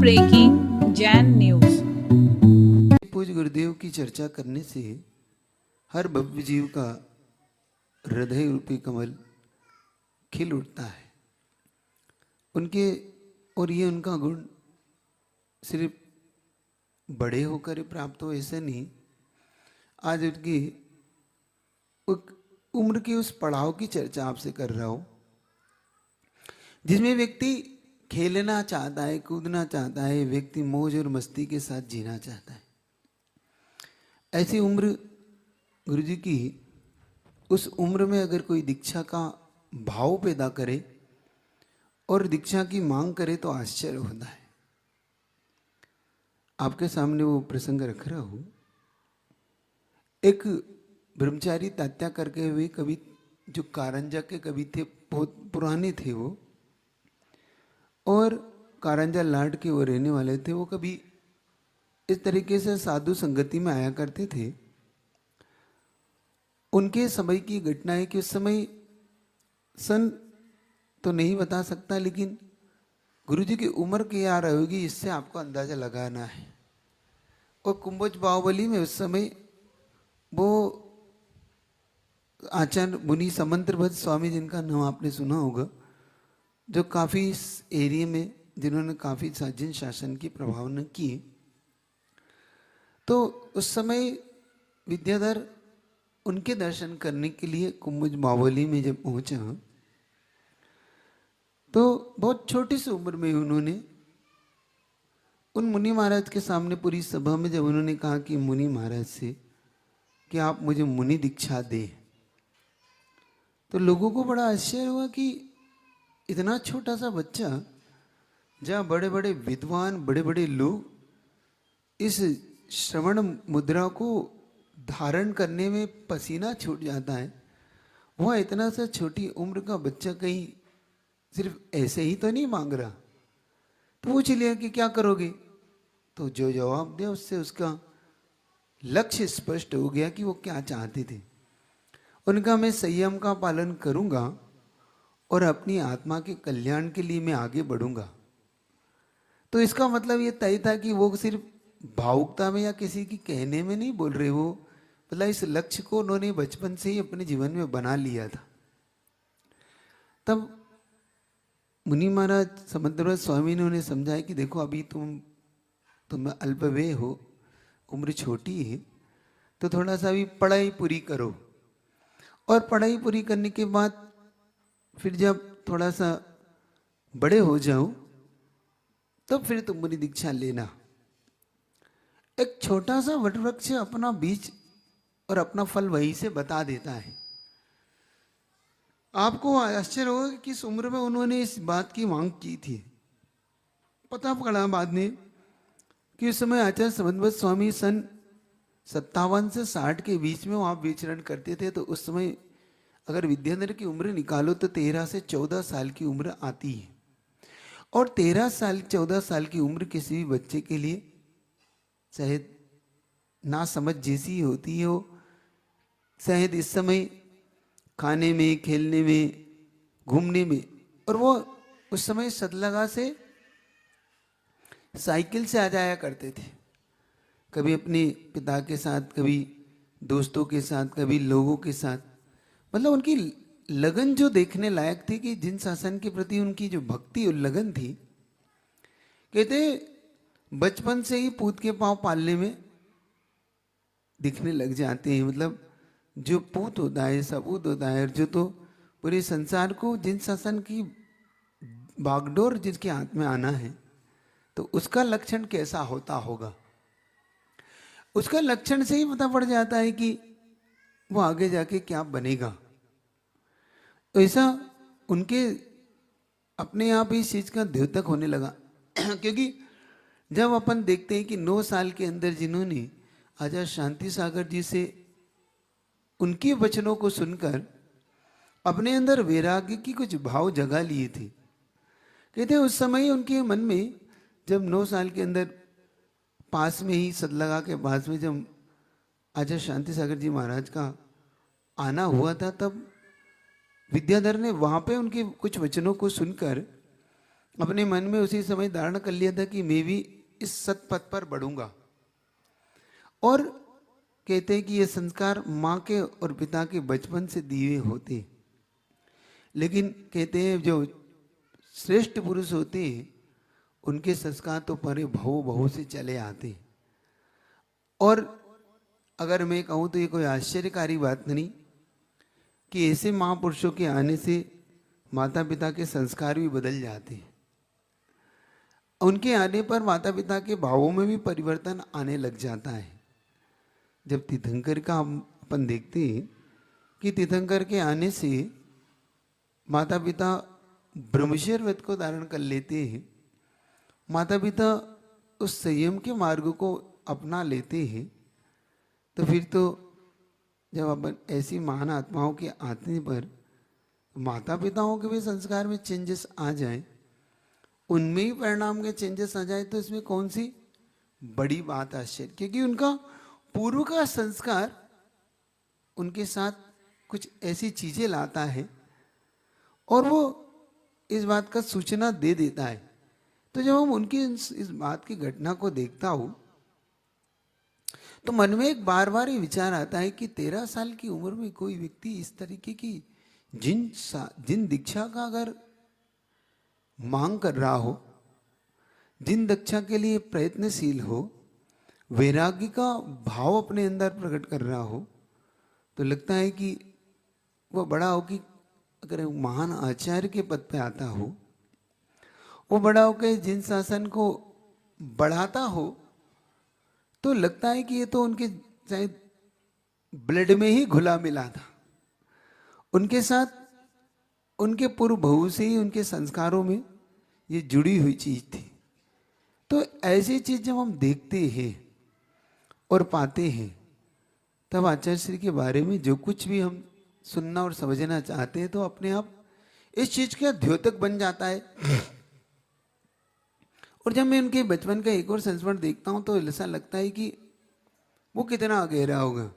Breaking Jain news. पूज्य गुरुदेव की चर्चा करने से हर भव्य जीव का हृदय रूपी कमल खिल उठता है। उनके और ये उनका गुण सिर्फ बड़े होकर ही प्राप्त हो ऐसे नहीं। आज उनकी उम्र की उस पड़ाव की चर्चा आपसे कर रहा हूं जिसमें व्यक्ति खेलना चाहता है, कूदना चाहता है, व्यक्ति मौज और मस्ती के साथ जीना चाहता है। ऐसी उम्र गुरुजी की, उस उम्र में अगर कोई दीक्षा का भाव पैदा करे और दीक्षा की मांग करे तो आश्चर्य होता है। आपके सामने वो प्रसंग रख रहा हूं। एक ब्रह्मचारी तात्या करके हुए कवि, जो कारंजा के कवि थे, बहुत पुराने थे वो, और कारंजा लाड के वो रहने वाले थे। वो कभी इस तरीके से साधु संगति में आया करते थे। उनके समय की घटना है कि उस समय सन तो नहीं बता सकता, लेकिन गुरुजी की उम्र क्या रहेगी इससे आपको अंदाजा लगाना है। और कुंभोज बाहुबली में उस समय वो आचार्य मुनि समंत्रभद्र स्वामी, जिनका नाम आपने सुना होगा, जो काफ़ी इस एरिया में जिन्होंने काफ़ी जिन शासन की प्रभावना की, तो उस समय विद्याधर उनके दर्शन करने के लिए कुंभोज बाहुबली में जब पहुंचा तो बहुत छोटी सी उम्र में उन्होंने उन मुनि महाराज के सामने पूरी सभा में जब उन्होंने कहा कि मुनि महाराज से कि आप मुझे मुनि दीक्षा दें, तो लोगों को बड़ा आश्चर्य हुआ कि इतना छोटा सा बच्चा, जहाँ बड़े बड़े विद्वान, बड़े बड़े लोग इस श्रवण मुद्रा को धारण करने में पसीना छूट जाता है, वह इतना सा छोटी उम्र का बच्चा कहीं सिर्फ ऐसे ही तो नहीं मांग रहा। पूछ लिया कि क्या करोगे, तो जो जवाब दिया उससे उसका लक्ष्य स्पष्ट हो गया कि वो क्या चाहते थे। उनका मैं संयम का पालन करूंगा और अपनी आत्मा के कल्याण के लिए मैं आगे बढ़ूंगा। तो इसका मतलब ये तय था कि वो सिर्फ भावुकता में या किसी की कहने में नहीं बोल रहे, वो मतलब इस लक्ष्य को उन्होंने बचपन से ही अपने जीवन में बना लिया था। तब मुनि महाराज समंत्रभद्र स्वामी ने उन्हें समझाया कि देखो अभी तुम अल्पवय हो, उम्र छोटी है, तो थोड़ा सा अभी पढ़ाई पूरी करो, और पढ़ाई पूरी करने के बाद फिर जब थोड़ा सा बड़े हो जाओ तो फिर तुम मुनि दीक्षा लेना। एक छोटा सा वटवृक्ष अपना बीज और अपना फल वहीं से बता देता है। आपको आश्चर्य होगा कि किस उम्र में उन्होंने इस बात की मांग की थी। पता पड़ा बाद में कि उस समय आचार्य समंत्रभद्र स्वामी सन 57 से 60 के बीच में वहां विचरण करते थे। तो उस समय अगर विद्याधर की उम्र निकालो तो 13 से 14 साल की उम्र आती है, और 13 साल 14 साल की उम्र किसी भी बच्चे के लिए शायद ना समझ जैसी होती हो। शायद इस समय खाने में, खेलने में, घूमने में, और वो उस समय सतलगा से साइकिल से आ जाया करते थे, कभी अपने पिता के साथ, कभी दोस्तों के साथ, कभी लोगों के साथ। मतलब उनकी लगन जो देखने लायक थी कि जिन शासन के प्रति उनकी जो भक्ति और लगन थी, कहते बचपन से ही पूत के पांव पालने में दिखने लग जाते हैं। मतलब जो पूत होता है, सपूत होता है, और जो तो पूरे संसार को जिन शासन की बागडोर जिसके हाथ में आना है, तो उसका लक्षण कैसा होता होगा, उसका लक्षण से ही पता पड़ जाता है कि वो आगे जाके क्या बनेगा। तो ऐसा उनके अपने आप इस चीज का द्योतक होने लगा। क्योंकि जब अपन देखते हैं कि 9 साल के अंदर जिन्होंने आचार्य शांति सागर जी से उनके वचनों को सुनकर अपने अंदर वैराग्य की कुछ भाव जगा लिए थे, कहते उस समय उनके मन में जब 9 साल के अंदर पास में ही सतलगा के पास में जब आचार्य शांति सागर जी महाराज का आना हुआ था, तब विद्याधर ने वहां पे उनके कुछ वचनों को सुनकर अपने मन में उसी समय धारण कर लिया था कि मैं भी इस सतपथ पर बढ़ूंगा। और कहते हैं कि ये संस्कार माँ के और पिता के बचपन से दिए होते हैं, लेकिन कहते हैं जो श्रेष्ठ पुरुष होते हैं उनके संस्कार तो परे भव भव से चले आते हैं। और अगर मैं कहूँ तो ये कोई आश्चर्यकारी बात नहीं कि ऐसे महापुरुषों के आने से माता पिता के संस्कार भी बदल जाते हैं। उनके आने पर माता पिता के भावों में भी परिवर्तन आने लग जाता है। जब तीर्थंकर का हम अपन देखते हैं कि तीर्थंकर के आने से माता पिता ब्रह्मचर्य व्रत को धारण कर लेते हैं, माता पिता उस संयम के मार्ग को अपना लेते हैं, तो फिर तो जब अपन ऐसी महान आत्माओं के आने पर माता पिताओं के भी संस्कार में चेंजेस आ जाए, उनमें ही परिणाम के चेंजेस आ जाए, तो इसमें कौन सी बड़ी बात आश्चर्य, क्योंकि उनका पूर्व का संस्कार उनके साथ कुछ ऐसी चीजें लाता है और वो इस बात का सूचना दे देता है। तो जब हम उनकी इस बात की घटना को देखता हूँ तो मन में एक बार बार ये विचार आता है कि 13 साल की उम्र में कोई व्यक्ति इस तरीके की जिन दीक्षा का अगर मांग कर रहा हो, जिन दीक्षा के लिए प्रयत्नशील हो, वैराग्य का भाव अपने अंदर प्रकट कर रहा हो, तो लगता है कि वह बड़ा हो कि अगर महान आचार्य के पद पे आता हो, वो बड़ा होकर जिन शासन को बढ़ाता हो, तो लगता है कि ये तो उनके शायद ब्लड में ही घुला मिला था, उनके साथ उनके पूर्व भव से ही उनके संस्कारों में ये जुड़ी हुई चीज थी। तो ऐसी चीज जब हम देखते हैं और पाते हैं, तब आचार्य श्री के बारे में जो कुछ भी हम सुनना और समझना चाहते हैं तो अपने आप इस चीज का द्योतक बन जाता है। और जब मैं उनके बचपन का एक और संस्मरण देखता हूं तो ऐसा लगता है कि वो कितना गहरा होगा।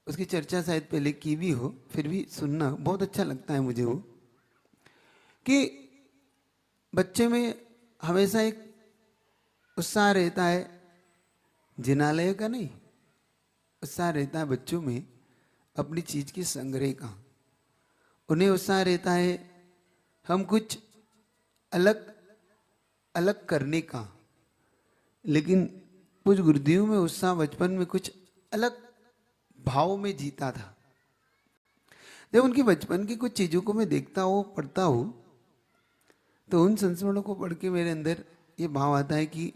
उसकी चर्चा शायद पहले की भी हो, फिर भी सुनना बहुत अच्छा लगता है मुझे वो, कि बच्चे में हमेशा एक उत्साह रहता है, जिनालय का नहीं, उत्साह रहता है बच्चों में अपनी चीज की संग्रह का। उन्हें उत्साह रहता है हम कुछ अलग अलग करने का, लेकिन कुछ गुरुदेव में उत्साह बचपन में कुछ अलग भाव में जीता था। जब उनकी बचपन की कुछ चीजों को मैं देखता हूँ, पढ़ता हूँ, तो उन संस्मरणों को पढ़ के मेरे अंदर ये भाव आता है कि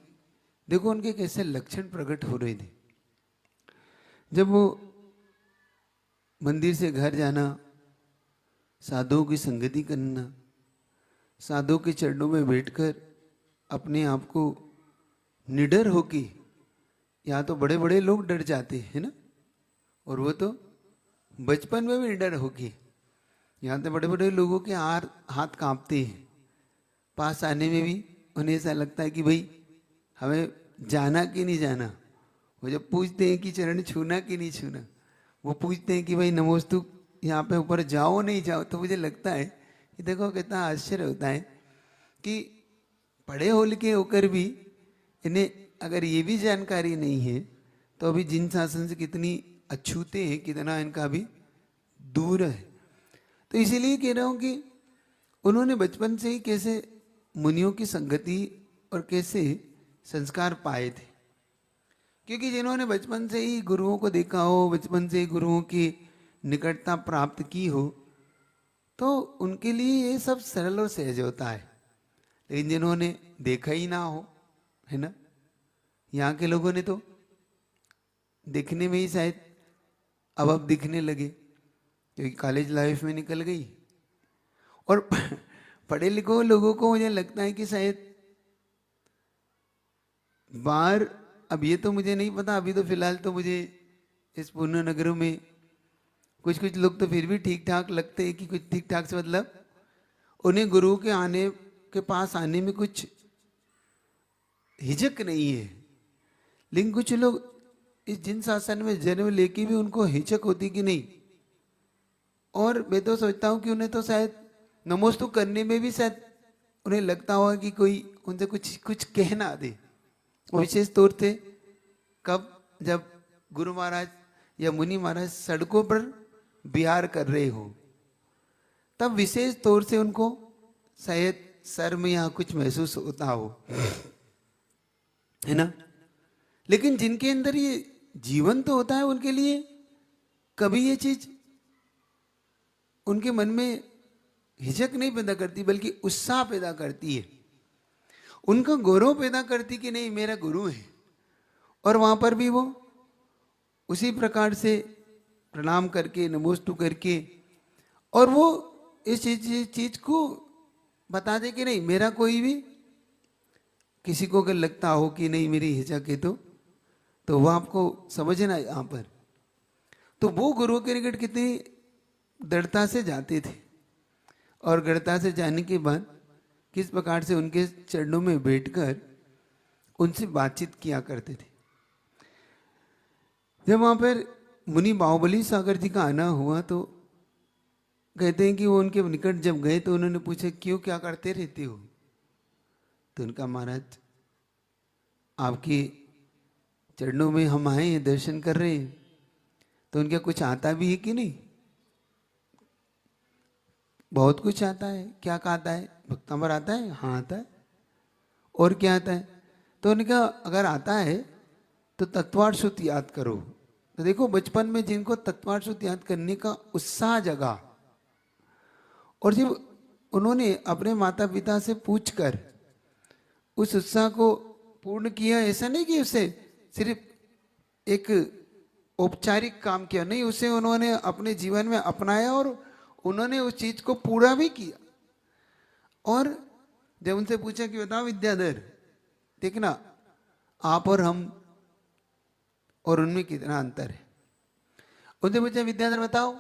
देखो उनके कैसे लक्षण प्रकट हो रहे थे। जब वो मंदिर से घर जाना, साधुओं की संगति करना, साधुओं के चरणों में बैठकर अपने आप को निडर होके, यहाँ तो बड़े बड़े लोग डर जाते हैं ना, और वो तो बचपन में भी निडर होके, यहाँ तो बड़े बड़े लोगों के हाथ कांपते हैं, पास आने में भी उन्हें ऐसा लगता है कि भाई हमें जाना कि नहीं जाना। वो जब पूछते हैं कि चरण छूना कि नहीं छूना, वो पूछते हैं कि भाई नमोस्तु यहाँ पे ऊपर जाओ नहीं जाओ, तो मुझे लगता है कि देखो कितना आश्चर्य होता है कि पढ़े हो लिखे होकर भी इन्हें अगर ये भी जानकारी नहीं है तो अभी जिन शासन से कितनी अछूते हैं, कितना इनका भी दूर है। तो इसीलिए कह रहा हूँ कि उन्होंने बचपन से ही कैसे मुनियों की संगति और कैसे संस्कार पाए थे, क्योंकि जिन्होंने बचपन से ही गुरुओं को देखा हो, बचपन से ही गुरुओं की निकटता प्राप्त की हो, तो उनके लिए ये सब सरल और सहज होता है। लेकिन जिन्होंने देखा ही ना हो, है ना, यहाँ के लोगों ने तो दिखने में ही शायद अब दिखने लगे, क्योंकि कॉलेज लाइफ में निकल गई। और पढ़े लिखे लोगों को मुझे लगता है कि शायद बाहर, अब ये तो मुझे नहीं पता, अभी तो फिलहाल तो मुझे इस पूर्ण नगरों में कुछ कुछ लोग तो फिर भी ठीक ठाक लगते हैं कि कुछ ठीक ठाक से मतलब उन्हें गुरु के आने के पास आने में कुछ हिचक नहीं है। लेकिन कुछ लोग इस जिन शासन में जन्म लेके भी उनको हिचक होती कि नहीं, और मैं तो सोचता हूँ कि उन्हें तो शायद नमोस्तु करने में भी शायद उन्हें लगता होगा कि कोई उनसे कुछ कुछ कह ना दे। विशेष तौर से कब, जब गुरु महाराज या मुनि महाराज सड़कों पर विहार कर रहे हो, तब विशेष तौर से उनको शायद सर में यहाँ कुछ महसूस होता हो, है ना। लेकिन जिनके अंदर ये जीवन तो होता है, उनके लिए कभी ये चीज उनके मन में हिचक नहीं पैदा करती, बल्कि उत्साह पैदा करती है, उनका गौरव पैदा करती कि नहीं मेरा गुरु है। और वहां पर भी वो उसी प्रकार से प्रणाम करके, नमोस्तु करके, और वो इस चीज को बता दे कि नहीं मेरा कोई भी, किसी को अगर लगता हो कि नहीं मेरी हिचक है तो वो आपको समझना यहाँ पर। तो वो गुरु के निकट कितनी दृढ़ता से जाते थे, और दृढ़ता से जाने के बाद किस प्रकार से उनके चरणों में बैठकर उनसे बातचीत किया करते थे। जब वहां पर मुनि बाहुबली सागर जी का आना हुआ, तो कहते हैं कि वो उनके निकट जब गए तो उन्होंने पूछा क्यों, क्या करते रहते हो? तो उनका महाराज आपके चरणों में हम आए हैं, दर्शन कर रहे हैं, तो उनका कुछ आता भी है कि नहीं? बहुत कुछ आता है। क्या आता है? भक्तांबर आता है? हाँ आता है। और क्या आता है? तो उनका अगर आता है तो तत्वार्थ शुद्ध याद करो। तो देखो बचपन में जिनको तत्वार्थ शुद्ध याद करने का उत्साह जगा, और जब उन्होंने अपने माता पिता से पूछकर उस उत्साह को पूर्ण किया, ऐसा नहीं कि उसे सिर्फ एक औपचारिक काम किया, नहीं, उसे उन्होंने अपने जीवन में अपनाया और उन्होंने उस चीज को पूरा भी किया। और जब उनसे पूछा कि बताओ विद्याधर, देखना आप और हम और उनमें कितना अंतर है। उनसे पूछा विद्याधर बताओ,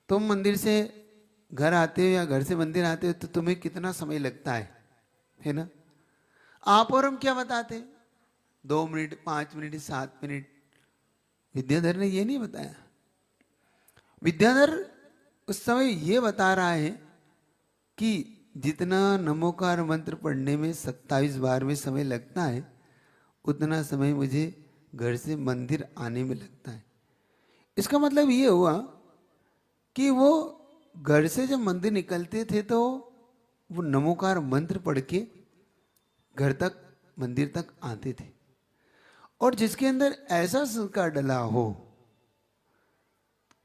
तुम मंदिर से घर आते हो या घर से मंदिर आते हो तो तुम्हें कितना समय लगता है ना? आप और हम क्या बताते, 2 मिनट, 5 मिनट, 7 मिनट। विद्याधर ने ये नहीं बताया। विद्याधर उस समय ये बता रहा है कि जितना नमोकार मंत्र पढ़ने में 27 बार में समय लगता है, उतना समय मुझे घर से मंदिर आने में लगता है। इसका मतलब ये हुआ कि वो घर से जब मंदिर निकलते थे तो वो नमोकार मंत्र पढ़ के घर तक, मंदिर तक आते थे। और जिसके अंदर ऐसा संस्कार डला हो,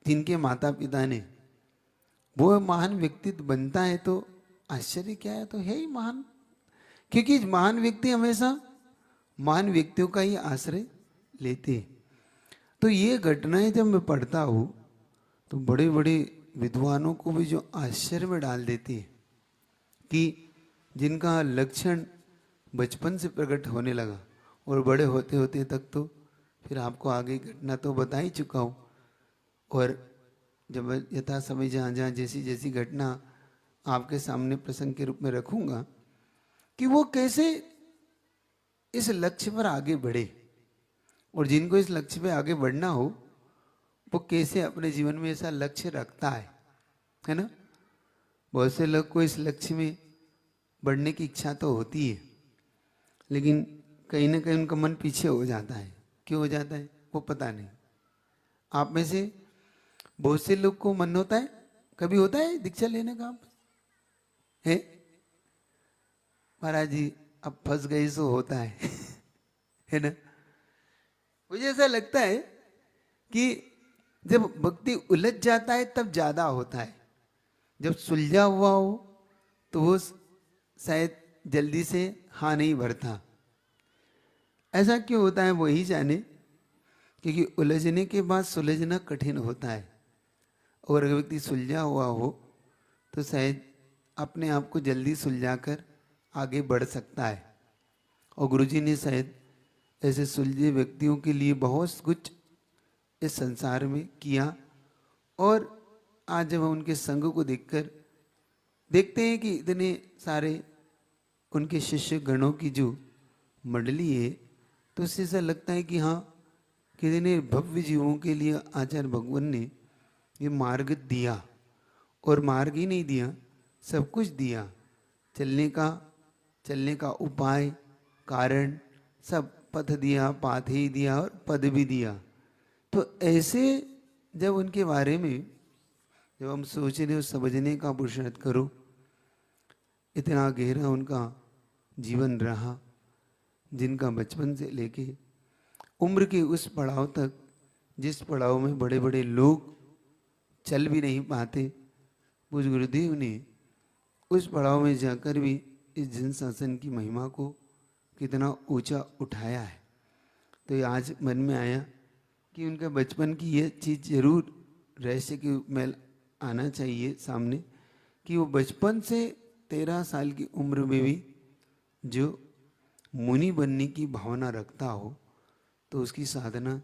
जिनके माता पिता ने, वो महान व्यक्तित्व बनता है, तो आश्चर्य क्या है, तो है ही महान। क्योंकि महान व्यक्ति हमेशा महान व्यक्तियों का ही आश्रय लेते हैं। तो ये घटनाएं जब मैं पढ़ता हूँ तो बड़े बड़े विद्वानों को भी जो आश्चर्य में डाल देती है कि जिनका लक्षण बचपन से प्रकट होने लगा और बड़े होते होते तक, तो फिर आपको आगे घटना तो बता ही चुका हूँ। और जब यथा समय जहाँ जहाँ जैसी जैसी घटना आपके सामने प्रसंग के रूप में रखूँगा कि वो कैसे इस लक्ष्य पर आगे बढ़े, और जिनको इस लक्ष्य पे आगे बढ़ना हो वो कैसे अपने जीवन में ऐसा लक्ष्य रखता है ना। बहुत से लोग को इस लक्ष्य में बढ़ने की इच्छा तो होती है, लेकिन कहीं ना कहीं उनका मन पीछे हो जाता है। क्यों हो जाता है वो पता नहीं। आप में से बहुत से लोग को मन होता है, कभी होता है दीक्षा लेने का? आप है महाराज जी अब फंस गए सो होता है है ना। मुझे ऐसा लगता है कि जब भक्ति उलझ जाता है तब ज्यादा होता है। जब सुलझा हुआ हो तो वो शायद जल्दी से हाँ नहीं भरता। ऐसा क्यों होता है वो ही जाने, क्योंकि उलझने के बाद सुलझना कठिन होता है। और अगर व्यक्ति सुलझा हुआ हो तो शायद अपने आप को जल्दी सुलझाकर आगे बढ़ सकता है। और गुरुजी ने शायद ऐसे सुलझे व्यक्तियों के लिए बहुत कुछ इस संसार में किया। और आज जब हम उनके संग को देखकर देखते हैं कि इतने सारे उनके शिष्य गणों की जो मंडली है, तो उससे ऐसा लगता है कि हाँ, कितने भव्य जीवों के लिए आचार्य भगवान ने ये मार्ग दिया। और मार्ग ही नहीं दिया, सब कुछ दिया। चलने का उपाय, कारण सब पथ दिया, पाथेय दिया और पद भी दिया। तो ऐसे जब उनके बारे में जब हम सोचने और समझने का पुरुषार्थ करो, इतना गहरा उनका जीवन रहा, जिनका बचपन से लेके उम्र के उस पड़ाव तक, जिस पड़ाव में बड़े बड़े लोग चल भी नहीं पाते, पूज्य गुरुदेव ने उस पड़ाव में जाकर भी इस जन शासन की महिमा को कितना ऊंचा उठाया है। तो ये आज मन में आया कि उनका बचपन की ये चीज़ जरूर रहस्य के में आना चाहिए सामने, कि वो बचपन से 13 साल की उम्र में भी जो मुनि बनने की भावना रखता हो, तो उसकी साधना